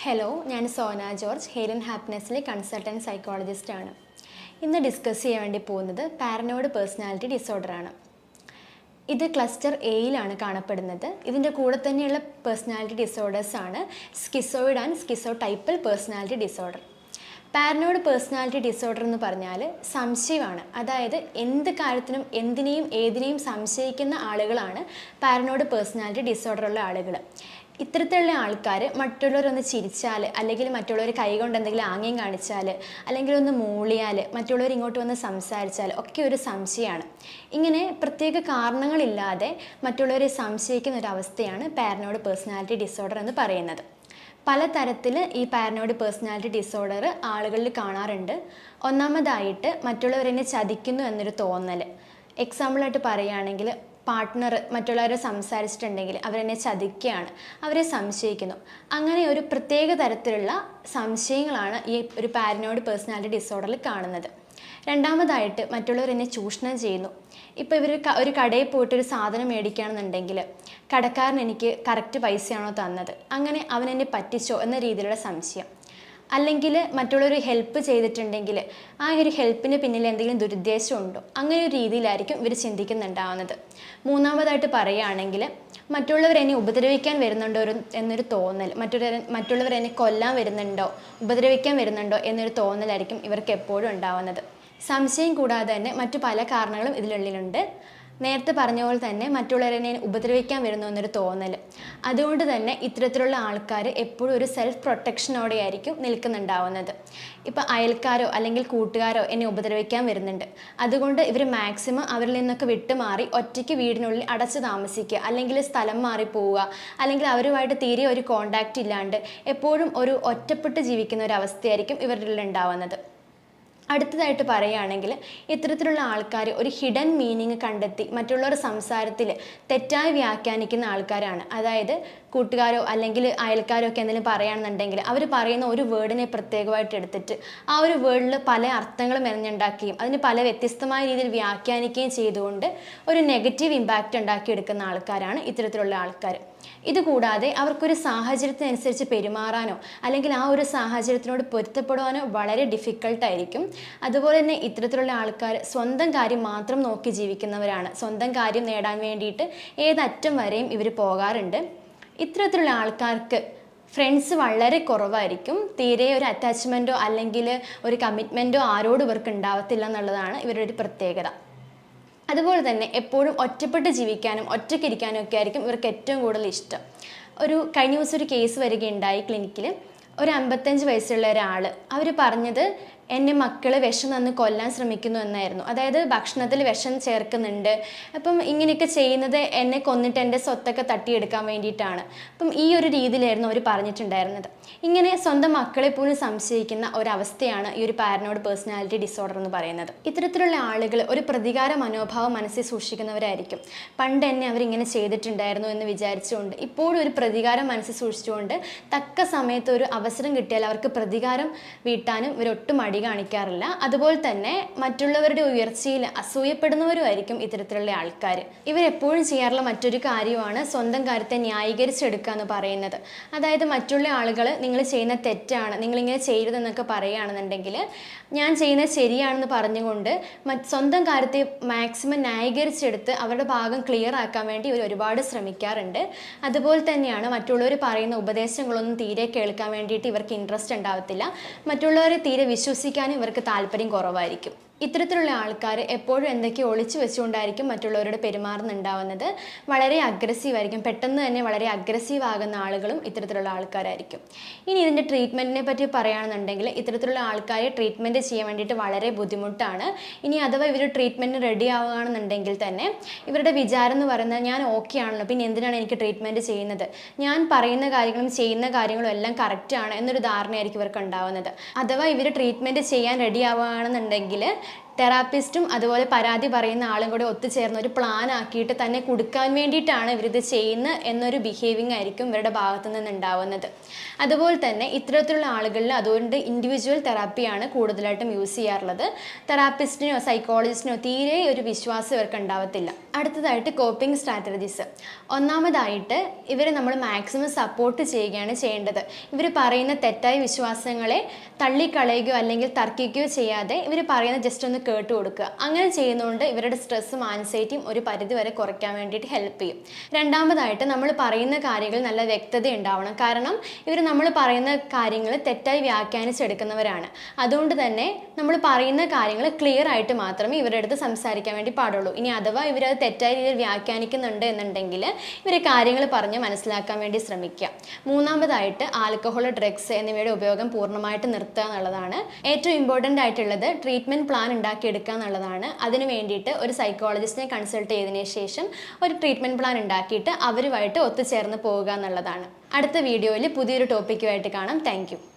Hello, ഞാൻ Sona George, hair and ഹാപ്പിനെസ്സിലെ consultant സൈക്കോളജിസ്റ്റാണ്. ഇന്ന് ഡിസ്കസ് ചെയ്യാൻ വേണ്ടി പോകുന്നത് പാരനോയിഡ് പേഴ്സണാലിറ്റി ഡിസോർഡറാണ്. ഇത് ക്ലസ്റ്റർ എയിലാണ് കാണപ്പെടുന്നത്. ഇതിൻ്റെ കൂടെ തന്നെയുള്ള പേഴ്സണാലിറ്റി ഡിസോർഡേഴ്സാണ് schizoid and schizotypal personality disorder. Paranoid personality disorder എന്ന് പറഞ്ഞാൽ സംശയമാണ്. അതായത് എന്ത് കാര്യത്തിനും എന്തിനേയും ഏതിനേയും സംശയിക്കുന്ന ആളുകളാണ് പാരനോയിഡ് പേഴ്സണാലിറ്റി ഡിസോർഡറുള്ള ആളുകൾ. ഇത്തരത്തിലുള്ള ആൾക്കാർ മറ്റുള്ളവരൊന്ന് ചിരിച്ചാൽ, അല്ലെങ്കിൽ മറ്റുള്ളവർ കൈകൊണ്ട് എന്തെങ്കിലും ആംഗ്യം കാണിച്ചാൽ, അല്ലെങ്കിൽ ഒന്ന് മൂളിയാൽ, മറ്റുള്ളവർ ഇങ്ങോട്ട് വന്ന് സംസാരിച്ചാൽ ഒക്കെ ഒരു സംശയമാണ്. ഇങ്ങനെ പ്രത്യേക കാരണങ്ങളില്ലാതെ മറ്റുള്ളവരെ സംശയിക്കുന്ന ഒരു അവസ്ഥയാണ് പാരനോയിഡ് പേഴ്സണാലിറ്റി ഡിസോർഡർ എന്ന് പറയുന്നത്. പലതരത്തിൽ ഈ പാരനോയിഡ് പേഴ്സണാലിറ്റി ഡിസോർഡർ ആളുകളിൽ കാണാറുണ്ട്. ഒന്നാമതായിട്ട് മറ്റുള്ളവരെന്നെ ചതിക്കുന്നു എന്നൊരു തോന്നൽ. എക്സാമ്പിളായിട്ട് പറയുകയാണെങ്കിൽ, പാർട്ട്ണർ മറ്റുള്ളവരെ സംസാരിച്ചിട്ടുണ്ടെങ്കിൽ അവരെന്നെ ചതിക്കുകയാണ്, അവരെ സംശയിക്കുന്നു. അങ്ങനെ ഒരു പ്രത്യേക തരത്തിലുള്ള സംശയങ്ങളാണ് ഈ ഒരു പാരനോയിഡ് പേഴ്സണാലിറ്റി ഡിസോർഡറിൽ കാണുന്നത്. രണ്ടാമതായിട്ട് മറ്റുള്ളവരെന്നെ ചൂഷണം ചെയ്യുന്നു. ഇപ്പോൾ ഇവർ ഒരു കടയിൽ പോയിട്ടൊരു സാധനം മേടിക്കുകയാണെന്നുണ്ടെങ്കിൽ കടക്കാരൻ എനിക്ക് കറക്റ്റ് പൈസയാണോ തന്നത്, അങ്ങനെ അവനെന്നെ പറ്റിച്ചോ എന്ന രീതിയിലുള്ള സംശയം. അല്ലെങ്കിൽ മറ്റുള്ളവർ ഹെൽപ്പ് ചെയ്തിട്ടുണ്ടെങ്കിൽ ആ ഒരു ഹെൽപ്പിന് പിന്നിൽ എന്തെങ്കിലും ദുരുദ്ദേശം ഉണ്ടോ, അങ്ങനെ ഒരു രീതിയിലായിരിക്കും ഇവർ ചിന്തിക്കുന്നുണ്ടാവുന്നത്. മൂന്നാമതായിട്ട് പറയുകയാണെങ്കിൽ, മറ്റുള്ളവർ എന്നെ ഉപദ്രവിക്കാൻ വരുന്നുണ്ടോ എന്നൊരു തോന്നൽ, മറ്റുള്ളവർ എന്നെ കൊല്ലാൻ വരുന്നുണ്ടോ, ഉപദ്രവിക്കാൻ വരുന്നുണ്ടോ എന്നൊരു തോന്നലായിരിക്കും ഇവർക്ക് എപ്പോഴും ഉണ്ടാവുന്നത്. സംശയം കൂടാതെ തന്നെ മറ്റു പല കാരണങ്ങളും ഇതിനുള്ളിലുണ്ട്. നേരത്തെ പറഞ്ഞ പോലെ തന്നെ മറ്റുള്ളവരെ ഉപദ്രവിക്കാൻ വരുന്നു എന്നൊരു തോന്നൽ. അതുകൊണ്ട് തന്നെ ഇത്തരത്തിലുള്ള ആൾക്കാർ എപ്പോഴും ഒരു സെൽഫ് പ്രൊട്ടക്ഷനോടെ ആയിരിക്കും നിൽക്കുന്നുണ്ടാവുന്നത്. ഇപ്പോൾ അയൽക്കാരോ അല്ലെങ്കിൽ കൂട്ടുകാരോ എന്നെ ഉപദ്രവിക്കാൻ വരുന്നുണ്ട്, അതുകൊണ്ട് ഇവർ മാക്സിമം അവരിൽ നിന്നൊക്കെ വിട്ടുമാറി ഒറ്റയ്ക്ക് വീടിനുള്ളിൽ അടച്ചു താമസിക്കുക, അല്ലെങ്കിൽ സ്ഥലം മാറി പോവുക, അല്ലെങ്കിൽ അവരുമായിട്ട് തീരെ ഒരു കോണ്ടാക്റ്റ് ഇല്ലാണ്ട് എപ്പോഴും ഒരു ഒറ്റപ്പെട്ട് ജീവിക്കുന്ന ഒരു അവസ്ഥയായിരിക്കും ഇവരിൽ ഉണ്ടാവുന്നത്. അടുത്തതായിട്ട് പറയുകയാണെങ്കിൽ, ഇത്തരത്തിലുള്ള ആൾക്കാർ ഒരു ഹിഡൻ മീനിങ് കണ്ടെത്തി മറ്റുള്ളവരുടെ സംസാരത്തിൽ തെറ്റായി വ്യാഖ്യാനിക്കുന്ന ആൾക്കാരാണ്. അതായത് കൂട്ടുകാരോ അല്ലെങ്കിൽ അയൽക്കാരോ ഒക്കെ എന്തെങ്കിലും പറയുകയാണെന്നുണ്ടെങ്കിൽ അവർ പറയുന്ന ഒരു വേർഡിനെ പ്രത്യേകമായിട്ട് എടുത്തിട്ട് ആ ഒരു വേർഡിൽ പല അർത്ഥങ്ങളും മെനഞ്ഞുണ്ടാക്കുകയും അതിന് പല വ്യത്യസ്തമായ രീതിയിൽ വ്യാഖ്യാനിക്കുകയും ചെയ്തുകൊണ്ട് ഒരു നെഗറ്റീവ് ഇമ്പാക്റ്റ് ഉണ്ടാക്കിയെടുക്കുന്ന ആൾക്കാരാണ് ഇത്തരത്തിലുള്ള ആൾക്കാർ. ഇതുകൂടാതെ അവർക്കൊരു സാഹചര്യത്തിനനുസരിച്ച് പെരുമാറാനോ അല്ലെങ്കിൽ ആ ഒരു സാഹചര്യത്തിനോട് പൊരുത്തപ്പെടുവാനോ വളരെ ഡിഫിക്കൽട്ടായിരിക്കും. അതുപോലെ തന്നെ ഇത്തരത്തിലുള്ള ആൾക്കാർ സ്വന്തം കാര്യം മാത്രം നോക്കി ജീവിക്കുന്നവരാണ്. സ്വന്തം കാര്യം നേടാൻ വേണ്ടിയിട്ട് ഏതറ്റം വരെയും ഇവർ പോകാറുണ്ട്. ഇത്തരത്തിലുള്ള ആൾക്കാർക്ക് ഫ്രണ്ട്സ് വളരെ കുറവായിരിക്കും. തീരെ ഒരു അറ്റാച്ച്മെൻറ്റോ അല്ലെങ്കിൽ ഒരു കമ്മിറ്റ്മെൻറ്റോ ആരോടും ഇവർക്ക് ഉണ്ടാവത്തില്ല എന്നുള്ളതാണ് ഇവരുടെ ഒരു പ്രത്യേകത. അതുപോലെ തന്നെ എപ്പോഴും ഒറ്റപ്പെട്ട് ജീവിക്കാനും ഒറ്റയ്ക്കിരിക്കാനും ഒക്കെ ആയിരിക്കും ഇവർക്ക് ഏറ്റവും കൂടുതൽ ഇഷ്ടം. കഴിഞ്ഞ ദിവസം ഒരു കേസ് വരികയുണ്ടായി ക്ലിനിക്കിൽ. ഒരു 55 വയസ്സുള്ള ഒരാൾ, അവർ പറഞ്ഞത് എന്നെ മക്കൾ വിഷം തന്ന് കൊല്ലാൻ ശ്രമിക്കുന്നു എന്നായിരുന്നു. അതായത് ഭക്ഷണത്തിൽ വിഷം ചേർക്കുന്നുണ്ട്, അപ്പം ഇങ്ങനെയൊക്കെ ചെയ്യുന്നത് എന്നെ കൊന്നിട്ട് എൻ്റെ സ്വത്തൊക്കെ തട്ടിയെടുക്കാൻ വേണ്ടിയിട്ടാണ്. അപ്പം ഈ ഒരു രീതിയിലായിരുന്നു അവർ പറഞ്ഞിട്ടുണ്ടായിരുന്നത്. ഇങ്ങനെ സ്വന്തം മക്കളെ പോലും സംശയിക്കുന്ന ഒരവസ്ഥയാണ് ഈ ഒരു പാരനോയിഡ് പേഴ്സണാലിറ്റി ഡിസോർഡർ എന്ന് പറയുന്നത്. ഇത്തരത്തിലുള്ള ആളുകൾ ഒരു പ്രതികാര മനോഭാവം മനസ്സിൽ സൂക്ഷിക്കുന്നവരായിരിക്കും. പണ്ട് എന്നെ അവരിങ്ങനെ ചെയ്തിട്ടുണ്ടായിരുന്നു എന്ന് വിചാരിച്ചുകൊണ്ട് ഇപ്പോഴും ഒരു പ്രതികാരം മനസ്സിൽ സൂക്ഷിച്ചുകൊണ്ട് തക്ക സമയത്ത് ഒരു അവസരം കിട്ടിയാൽ അവർക്ക് പ്രതികാരം വീട്ടാനും ഇവരൊട്ടും മടി കാണിക്കാറില്ല. അതുപോലെ തന്നെ മറ്റുള്ളവരുടെ ഉയർച്ചയിൽ അസൂയപ്പെടുന്നവരുമായിരിക്കും ഇത്തരത്തിലുള്ള ആൾക്കാർ. ഇവരെപ്പോഴും ചെയ്യാറുള്ള മറ്റൊരു കാര്യമാണ് സ്വന്തം കാര്യത്തെ ന്യായീകരിച്ചെടുക്കുക എന്ന് പറയുന്നത്. അതായത് മറ്റുള്ള ആളുകൾ നിങ്ങൾ ചെയ്യുന്ന തെറ്റാണ്, നിങ്ങളിങ്ങനെ ചെയ്യരുതെന്നൊക്കെ പറയുകയാണെന്നുണ്ടെങ്കിൽ ഞാൻ ചെയ്യുന്നത് ശരിയാണെന്ന് പറഞ്ഞുകൊണ്ട് സ്വന്തം കാര്യത്തെ മാക്സിമം ന്യായീകരിച്ചെടുത്ത് അവരുടെ ഭാഗം ക്ലിയർ ആക്കാൻ വേണ്ടി ഇവർ ഒരുപാട് ശ്രമിക്കാറുണ്ട്. അതുപോലെ തന്നെയാണ് മറ്റുള്ളവർ പറയുന്ന ഉപദേശങ്ങളൊന്നും തീരെ കേൾക്കാൻ വേണ്ടിയിട്ട് ഇവർക്ക് ഇൻട്രസ്റ്റ് ഉണ്ടാവത്തില്ല. മറ്റുള്ളവരെ തീരെ വിശ്വസിക്കാനും ഇവർക്ക് താല്പര്യം കുറവായിരിക്കും. ഇത്തരത്തിലുള്ള ആൾക്കാർ എപ്പോഴും എന്തൊക്കെയോ ഒളിച്ചു വെച്ചുകൊണ്ടായിരിക്കും മറ്റുള്ളവരോട് പെരുമാറുന്നുണ്ടാവുന്നത്. വളരെ അഗ്രസീവായിരിക്കും, പെട്ടെന്ന് തന്നെ വളരെ അഗ്രസീവ് ആകുന്ന ആളുകളും ഇത്തരത്തിലുള്ള ആൾക്കാരായിരിക്കും. ഇനി ഇതിൻ്റെ ട്രീറ്റ്മെൻറ്റിനെ പറ്റി പറയുകയാണെന്നുണ്ടെങ്കിൽ, ഇത്തരത്തിലുള്ള ആൾക്കാരെ ട്രീറ്റ്മെൻറ്റ് ചെയ്യാൻ വേണ്ടിയിട്ട് വളരെ ബുദ്ധിമുട്ടാണ്. ഇനി അഥവാ ഇവർ ട്രീറ്റ്മെൻറ്റിന് റെഡി ആവുകയാണെന്നുണ്ടെങ്കിൽ തന്നെ ഇവരുടെ വിചാരം എന്ന് പറയുന്നത്, ഞാൻ ഓക്കെ ആണല്ലോ, പിന്നെ എന്തിനാണ് എനിക്ക് ട്രീറ്റ്മെൻറ്റ് ചെയ്യുന്നത്, ഞാൻ പറയുന്ന കാര്യങ്ങളും ചെയ്യുന്ന കാര്യങ്ങളും എല്ലാം കറക്റ്റാണ് എന്നൊരു ധാരണയായിരിക്കും ഇവർക്ക് ഉണ്ടാവുന്നത്. അഥവാ ഇവർ ട്രീറ്റ്മെൻറ്റ് ചെയ്യാൻ റെഡി ആവുകയാണെന്നുണ്ടെങ്കിൽ തെറാപ്പിസ്റ്റും അതുപോലെ പരാതി പറയുന്ന ആളും കൂടെ ഒത്തുചേർന്ന് ഒരു പ്ലാൻ ആക്കിയിട്ട് തന്നെ കൊടുക്കാൻ വേണ്ടിയിട്ടാണ് ഇവരിത് ചെയ്യുന്നത് എന്നൊരു ബിഹേവിങ് ആയിരിക്കും ഇവരുടെ ഭാഗത്തു നിന്ന് ഉണ്ടാവുന്നത്. അതുപോലെ തന്നെ ഇത്തരത്തിലുള്ള ആളുകളിൽ അതുകൊണ്ട് ഇൻഡിവിജ്വൽ തെറാപ്പിയാണ് കൂടുതലായിട്ടും യൂസ് ചെയ്യാറുള്ളത്. തെറാപ്പിസ്റ്റിനോ സൈക്കോളജിസ്റ്റിനോ തീരെ ഒരു വിശ്വാസം ഇവർക്ക് ഉണ്ടാവത്തില്ല. അടുത്തതായിട്ട് കോപ്പിംഗ് സ്ട്രാറ്റജീസ്. ഒന്നാമതായിട്ട് ഇവരെ നമ്മൾ മാക്സിമം സപ്പോർട്ട് ചെയ്യുകയാണ് ചെയ്യേണ്ടത്. ഇവർ പറയുന്ന തെറ്റായ വിശ്വാസങ്ങളെ തള്ളിക്കളയുകയോ അല്ലെങ്കിൽ തർക്കിക്കുകയോ ചെയ്യാതെ ഇവർ പറയുന്ന ജസ്റ്റ് ഒന്ന് കേട്ട് കൊടുക്കുക. അങ്ങനെ ചെയ്യുന്നതുകൊണ്ട് ഇവരുടെ സ്ട്രെസ്സും ആൻസൈറ്റിയും ഒരു പരിധി വരെ കുറയ്ക്കാൻ വേണ്ടിയിട്ട് ഹെൽപ്പ് ചെയ്യും. രണ്ടാമതായിട്ട് നമ്മൾ പറയുന്ന കാര്യങ്ങൾ നല്ല വ്യക്തത ഉണ്ടാവണം. കാരണം ഇവർ നമ്മൾ പറയുന്ന കാര്യങ്ങൾ തെറ്റായി വ്യാഖ്യാനിച്ചെടുക്കുന്നവരാണ്. അതുകൊണ്ട് തന്നെ നമ്മൾ പറയുന്ന കാര്യങ്ങൾ ക്ലിയർ ആയിട്ട് മാത്രമേ ഇവരുടെ അടുത്ത് സംസാരിക്കാൻ വേണ്ടി പാടുള്ളൂ. ഇനി അഥവാ ഇവരത് തെറ്റായ രീതിയിൽ വ്യാഖ്യാനിക്കുന്നുണ്ട് എന്നുണ്ടെങ്കിൽ ഇവർ കാര്യങ്ങൾ പറഞ്ഞ് മനസ്സിലാക്കാൻ വേണ്ടി ശ്രമിക്കുക. മൂന്നാമതായിട്ട് ആൽക്കഹോൾ, ഡ്രഗ്സ് എന്നിവയുടെ ഉപയോഗം പൂർണ്ണമായിട്ട് നിർത്തുക എന്നുള്ളതാണ്. ഏറ്റവും ഇമ്പോർട്ടൻ്റ് ആയിട്ടുള്ളത് ട്രീറ്റ്മെൻറ്റ് പ്ലാൻ ഉണ്ടാക്കിയെടുക്കുക എന്നുള്ളതാണ്. അതിന് വേണ്ടിയിട്ട് ഒരു സൈക്കോളജിസ്റ്റിനെ കൺസൾട്ട് ചെയ്തതിന് ശേഷം ഒരു ട്രീറ്റ്മെൻറ്റ് പ്ലാൻ ഉണ്ടാക്കിയിട്ട് അവരുമായിട്ട് ഒത്തുചേർന്ന് പോവുക എന്നുള്ളതാണ്. അടുത്ത വീഡിയോയിൽ പുതിയൊരു ടോപ്പിക്കുമായിട്ട് കാണാം. താങ്ക്